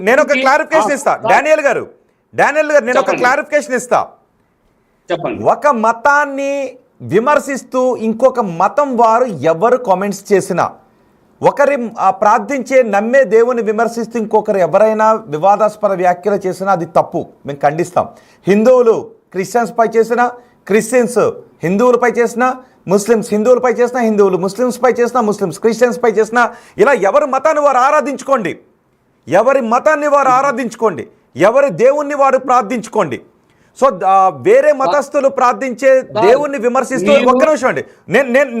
నేను ఒక క్లారిఫికేషన్ ఇస్తా డానియల్ గారు నేను ఒక క్లారిఫికేషన్ ఇస్తా. చెప్పండి. ఒక మతాన్ని విమర్శిస్తూ ఇంకొక మతం వారు ఎవరు కామెంట్స్ చేసినా, ఒకరి ప్రార్థించే నమ్మే దేవుని విమర్శిస్తూ ఇంకొకరు ఎవరైనా వివాదాస్పద వ్యాఖ్యలు చేసినా అది తప్పు, మేము ఖండిస్తాం. హిందువులు క్రిస్టియన్స్ పై చేసినా, క్రిస్టియన్స్ హిందువులపై చేసినా, ముస్లిమ్స్ హిందువులపై చేసినా, హిందువులు ముస్లిమ్స్పై చేసినా, ముస్లిమ్స్ క్రిస్టియన్స్పై చేసినా, ఇలా ఎవరి మతాన్ని వారు ఆరాధించుకోండి, ఎవరి మతాన్ని వారు ఆరాధించుకోండి, ఎవరి దేవుణ్ణి వారు ప్రార్థించుకోండి. సో వేరే మతస్థులు ప్రార్థించే దేవుణ్ణి విమర్శిస్తూ, ఒక్క నిమిషం అండి,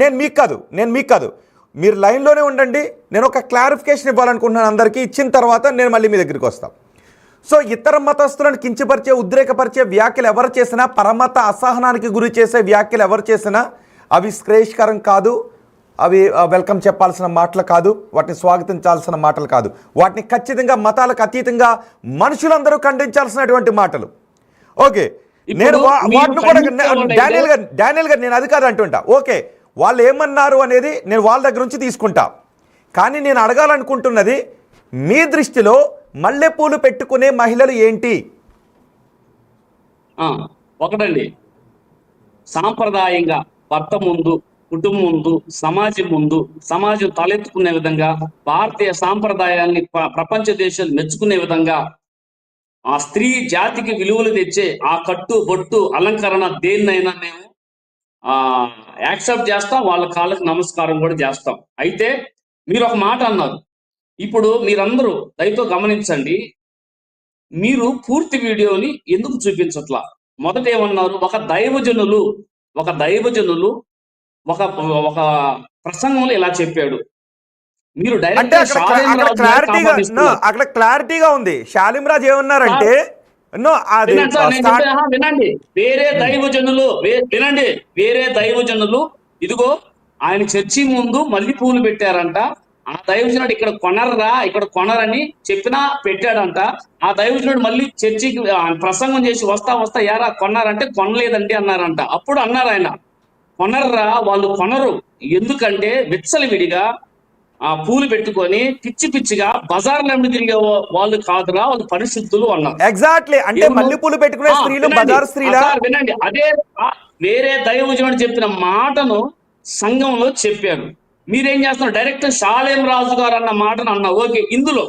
నేను మీకు కాదు మీరు లైన్లోనే ఉండండి. నేను ఒక క్లారిఫికేషన్ ఇవ్వాలనుకుంటున్నాను అందరికీ. ఇచ్చిన తర్వాత నేను మళ్ళీ మీ దగ్గరికి వస్తాను. సో ఇతర మతస్థులను కించపరిచే, ఉద్రేకపరిచే వ్యాఖ్యలు ఎవరు చేసినా, పరమత అసహనానికి గురి చేసే వ్యాఖ్యలు ఎవరు చేసినా అవి శ్రేయస్కరం కాదు, అవి వెల్కమ్ చెప్పాల్సిన మాటలు కాదు, వాటిని స్వాగతించాల్సిన మాటలు కాదు, వాటిని ఖచ్చితంగా మతాలకు అతీతంగా మనుషులందరూ ఖండించాల్సినటువంటి మాటలు. ఓకే, నేను వాటిని కూడా డానియల్ గారు నేను అది కాదు అంటుంటా. ఓకే, వాళ్ళు ఏమన్నారు అనేది నేను వాళ్ళ దగ్గర నుంచి తీసుకుంటా. కానీ నేను అడగాలనుకుంటున్నది, మీ దృష్టిలో మల్లెపూలు పెట్టుకునే మహిళలు ఏంటి? ఒకటండి, సాంప్రదాయంగా భర్త ముందు, కుటుంబం ముందు, సమాజం ముందు, సమాజం తలెత్తుకునే విధంగా, భారతీయ సాంప్రదాయాన్ని ప్రపంచ దేశాలు మెచ్చుకునే విధంగా, ఆ స్త్రీ జాతికి విలువలు తెచ్చే ఆ కట్టు బొట్టు అలంకరణ దేన్నైనా మేము యాక్సెప్ట్ చేస్తాం, వాళ్ళ కాళ్ళకి నమస్కారం కూడా చేస్తాం. అయితే మీరు ఒక మాట అన్నారు, ఇప్పుడు మీరందరూ దయతో గమనించండి, మీరు పూర్తి వీడియోని ఎందుకు చూపించట్లా? మొదట ఏమన్నారు, ఒక దైవజనులు ఒక ప్రసంగంలో ఇలా చెప్పాడు. మీరు డైరెక్ట్ అక్కడ క్లారిటీగా ఉంది. షాలిం రాజ్ ఏమన్నారంటే, వినండి, వేరే దైవజనులు ఇదిగో ఆయన చర్చి ముందు మళ్ళీ పూలు పెట్టారంట. ఆ దైవజనుడు ఇక్కడ కొనరని చెప్పినా పెట్టాడంట. ఆ దైవజనుడు మళ్ళీ చర్చికి ప్రసంగం చేసి వస్తా యారా కొన్నారంటే కొనలేదండి అన్నారంట. అప్పుడు అన్నారు ఆయన, కొనర్రా, వాళ్ళు కొనరు, ఎందుకంటే విచ్చలవిడిగా ఆ పూలు పెట్టుకొని పిచ్చి పిచ్చిగా బజార్లు అమ్మి తిరిగే వాళ్ళు కాదురా, వాళ్ళు పరిశుద్ధులు అన్నారు. ఎగ్జాక్ట్లీ, అంటే మల్లె పూలు పెట్టుకునే స్త్రీలు బజార్ స్త్రీలా? వినండి, అదే వేరే దైవజనుడు చెప్పిన మాటను సంఘంలో చెప్పారు. మీరేం చేస్తున్నారు, డైరెక్ట్ షాలేం రాజు గారు అన్న మాటను అన్నా. ఓకే, ఇందులో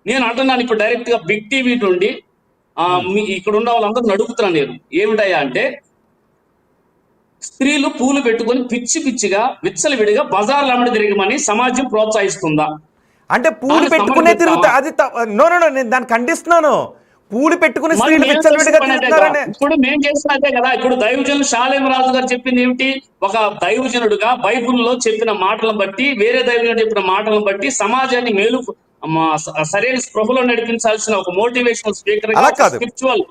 నేను అంటున్నాను, ఇప్పుడు డైరెక్ట్ గా బిగ్ టీవీ నుండి ఇక్కడ ఉన్న వాళ్ళందరూ అడుగుతున్నాను నేను, ఏమిటయ్యా అంటే, స్త్రీలు పూలు పెట్టుకొని పిచ్చి పిచ్చిగా విచ్చలవిడిగా బజార్లు అమ్మడి తిరగమని సమాజం ప్రోత్సహిస్తుందా? అంటే పూలు పెట్టుకునే తిరుగుతా, అది నో నేను దాన్ని ఖండిస్తున్నాను. పూలు పెట్టుకుని స్త్రీలు విచ్చలవిడిగా తిరుగుతారని ఇప్పుడు మేము చేసినట్టే కదా. ఇప్పుడు దైవజనులు షాలేం రాజు గారు చెప్పింది ఏమిటి, ఒక దైవజనుడుగా బైబుల్లో చెప్పిన మాటలను బట్టి, వేరే దైవజనుడు చెప్పిన మాటలను బట్టి సమాజాన్ని మేలు సరైన స్పృహలో నడిపించాల్సిన ఒక మోటివేషనల్ స్పీకర్, స్పిరిచువల్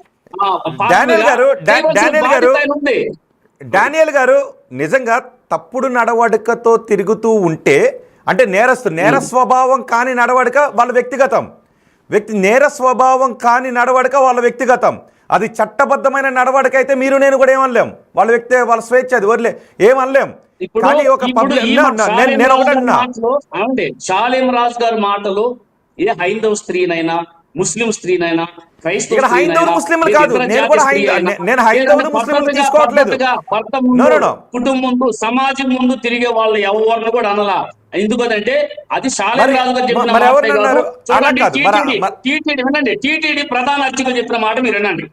డానియల్ గారు నిజంగా తప్పుడు నడవడికతో తిరుగుతూ ఉంటే, అంటే నేర స్వభావం కాని నడవడిక వాళ్ళ వ్యక్తిగతం, నేర స్వభావం కాని నడవడిక వాళ్ళ వ్యక్తిగతం. అది చట్టబద్ధమైన నడవడిక అయితే మీరు నేను కూడా ఏమనలేం, వాళ్ళ స్వేచ్ఛ, అది వదిలే ఏమనలేం. కానీ ఒక షాలేం రాజు గారి మాటలు ఏ హైందవ స్త్రీనైనా, ముస్లిం స్త్రీనైనా, ఇక్కడ హైందవులు ముస్లింలు కాదు, నేను కూడా నేను హైందవులు ముస్లింలు తీసుకోవట్లేదు. కుటుంబం ముందు, సమాజం ముందు తిరిగే వాళ్ళు ఎవరిని కూడా అనలా. ఎందుకంటే అది షాలేం రాజు గారు చెప్పిన మాట. టీటీడీ ప్రధాన అర్చకులు చెప్పిన మాట మీరు వినండి.